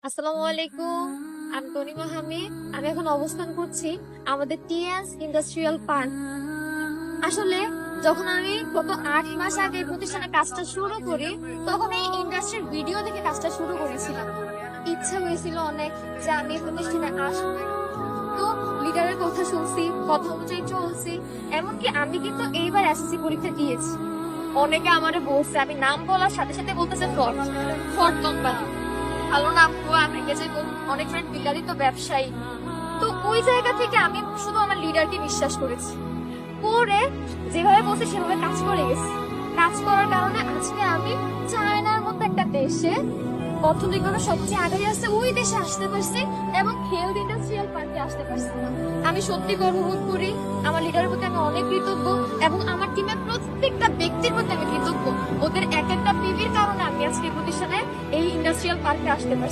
আসসালামু আলাইকুম। আমি তনিমা হামিদ। আমি এখন অবস্থান করছি আমাদের টিএস ইন্ডাস্ট্রিয়াল পার্ক। আসলে যখন আমি গত 8 মাস আগে এই প্রতিষ্ঠানে কাজটা শুরু করি, তখন এই ইন্ডাস্ট্রির ভিডিও দেখে কাজটা শুরু করেছিলাম। ইচ্ছা হয়েছিল অনেক যে আমি এই প্রতিষ্ঠানে আসবো। তো লিডারের কথা শুনছি, কথা অনুযায়ী চলছি। এমনকি আমি কিন্তু এইবার এসএসসি পরীক্ষা দিয়েছি। অনেকে আমারে বলছে, আমি নাম বলার সাথে সাথে বলতেছে ফর্ড ফর্ড কোম্পানি। ভালো নাম গো, আমেরিকা যাবো। অনেক ফ্রেন্ড বিকারিত ব্যবসায়ী। তো ওই জায়গা থেকে আমি শুধু আমার লিডারকে বিশ্বাস করেছি, করে যেভাবে বলছে সেভাবে কাজ করে গেছি। কাজ করার কারণে আজকে আমি চায়নার মতো একটা দেশে অর্থনৈতিকভাবে সবচেয়ে আগে আছে ওই দেশে আসতে পারছি এবং হেলথ ইন্ডাস্ট্রিয়াল পার্কে আসতে পারছি। আমি সত্যি গর্ববোধ করি। আমার লিডারের প্রতি আমি অনেক কৃতজ্ঞ এবং আমার টিমের প্রত্যেকটা ব্যক্তির প্রতি আমি কৃতজ্ঞ। ওদের এক একটা পিভির কারণে আমি আজকে প্রতিষ্ঠানে এই ইন্ডাস্ট্রিয়াল পার্কে আসতে পারছি।